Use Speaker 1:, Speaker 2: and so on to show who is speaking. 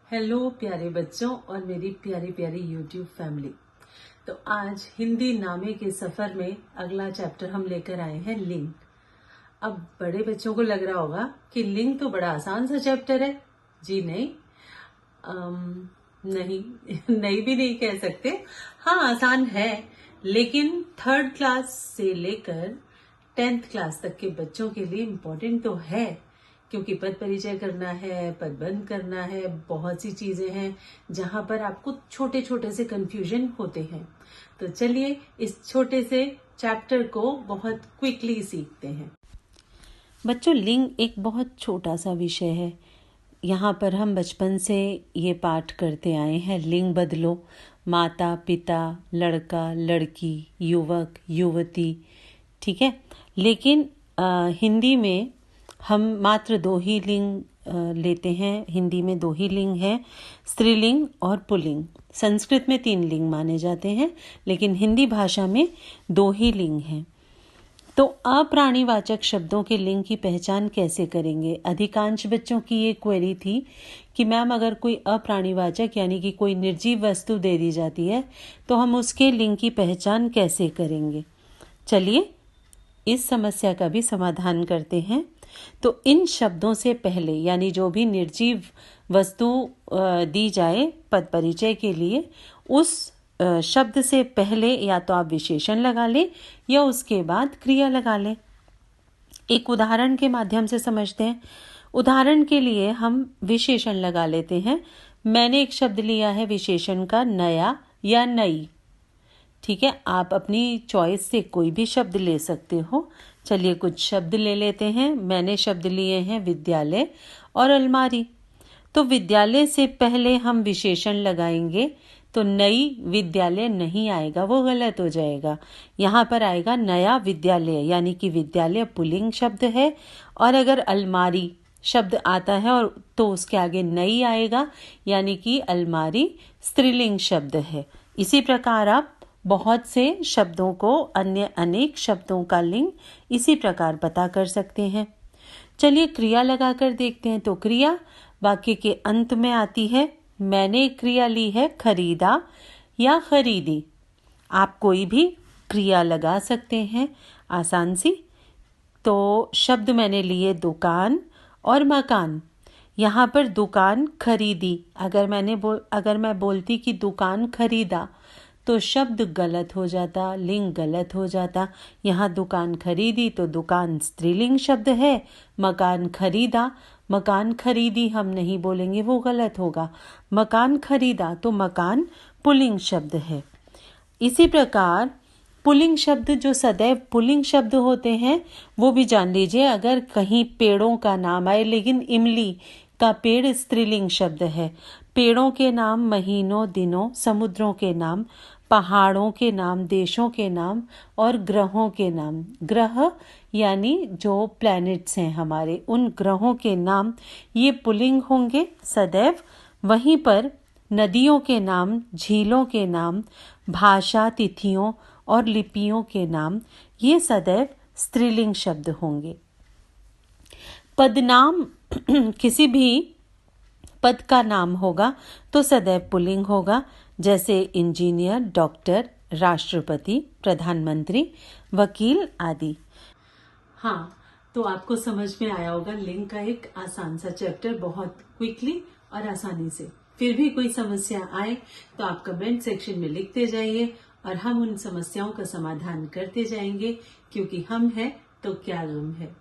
Speaker 1: Hello प्यारे बच्चों और मेरी प्यारी प्यारी यूट्यूब फैमिली। तो आज हिंदी नामे के सफर में अगला चैप्टर हम लेकर आए हैं लिंग। अब बड़े बच्चों को लग रहा होगा कि लिंग तो बड़ा आसान सा चैप्टर है। जी नहीं, नहीं नहीं भी नहीं कह सकते। हाँ, आसान है, लेकिन 3rd क्लास से लेकर 10th क्लास तक के बच्चों के लिए इम्पोर्टेंट तो है, क्योंकि पद परिचय करना है, पदबंध करना है, बहुत सी चीजें हैं जहां पर आपको छोटे छोटे से कंफ्यूजन होते हैं। तो चलिए इस छोटे से चैप्टर को बहुत क्विकली सीखते हैं।
Speaker 2: बच्चों, लिंग एक बहुत छोटा सा विषय है। यहाँ पर हम बचपन से ये पाठ करते आए हैं, लिंग बदलो, माता पिता, लड़का लड़की, युवक युवती, ठीक है। लेकिन हिंदी में हम मात्र 2 ही लिंग लेते हैं। हिंदी में 2 ही लिंग हैं, स्त्रीलिंग और पुल्लिंग। संस्कृत में 3 लिंग माने जाते हैं, लेकिन हिंदी भाषा में 2 ही लिंग हैं। तो अप्राणीवाचक शब्दों के लिंग की पहचान कैसे करेंगे? अधिकांश बच्चों की ये क्वेरी थी कि मैम अगर कोई अप्राणीवाचक यानी कि कोई निर्जीव वस्तु दे दी जाती है तो हम उसके लिंग की पहचान कैसे करेंगे। चलिए इस समस्या का भी समाधान करते हैं। तो इन शब्दों से पहले, यानी जो भी निर्जीव वस्तु दी जाए पद परिचय के लिए, उस शब्द से पहले या तो आप विशेषण लगा लें या उसके बाद क्रिया लगा लें। एक उदाहरण के माध्यम से समझते हैं। उदाहरण के लिए हम विशेषण लगा लेते हैं। मैंने एक शब्द लिया है विशेषण का, नया या नई, ठीक है। आप अपनी चॉइस से कोई भी शब्द ले सकते हो। चलिए कुछ शब्द ले लेते हैं। मैंने शब्द लिए हैं विद्यालय और अलमारी। तो विद्यालय से पहले हम विशेषण लगाएंगे तो नई विद्यालय नहीं आएगा, वो गलत हो जाएगा। यहाँ पर आएगा नया विद्यालय, यानी कि विद्यालय पुल्लिंग शब्द है। और अगर अलमारी शब्द आता है और तो उसके आगे नई आएगा, यानी कि अलमारी स्त्रीलिंग शब्द है। इसी प्रकार आप बहुत से शब्दों को, अन्य अनेक शब्दों का लिंग इसी प्रकार पता कर सकते हैं। चलिए क्रिया लगाकर देखते हैं। तो क्रिया वाक्य के अंत में आती है। मैंने क्रिया ली है खरीदा या खरीदी। आप कोई भी क्रिया लगा सकते हैं, आसान सी। तो शब्द मैंने लिए दुकान और मकान। यहाँ पर दुकान खरीदी, अगर मैं बोलती कि दुकान खरीदा तो शब्द गलत हो जाता, लिंग गलत हो जाता। यहाँ दुकान खरीदी तो दुकान स्त्रीलिंग शब्द है, मकान खरीदा, मकान खरीदी हम नहीं बोलेंगे, वो गलत होगा। मकान खरीदा तो मकान पुल्लिंग शब्द है। इसी प्रकार पुल्लिंग शब्द जो सदैव पुल्लिंग शब्द होते हैं वो भी जान लीजिए। अगर कहीं पेड़ों का नाम आए, लेकिन इमली का पेड़ स्त्रीलिंग शब्द है। पेड़ों के नाम, महीनों, दिनों, समुद्रों के नाम, पहाड़ों के नाम, देशों के नाम और ग्रहों के नाम, ग्रह यानी जो प्लैनेट्स हैं हमारे, उन ग्रहों के नाम ये पुल्लिंग होंगे सदैव। वहीं पर नदियों के नाम, झीलों के नाम, भाषा, तिथियों और लिपियों के नाम ये सदैव स्त्रीलिंग शब्द होंगे। पदनाम किसी भी पद का नाम होगा तो सदैव पुल्लिंग होगा, जैसे इंजीनियर, डॉक्टर, राष्ट्रपति, प्रधानमंत्री, वकील आदि।
Speaker 1: हाँ, तो आपको समझ में आया होगा लिंग का एक आसान सा चैप्टर, बहुत क्विकली और आसानी से। फिर भी कोई समस्या आए तो आप कमेंट सेक्शन में लिखते जाइए और हम उन समस्याओं का समाधान करते जाएंगे, क्योंकि हम हैं तो क्या गम है।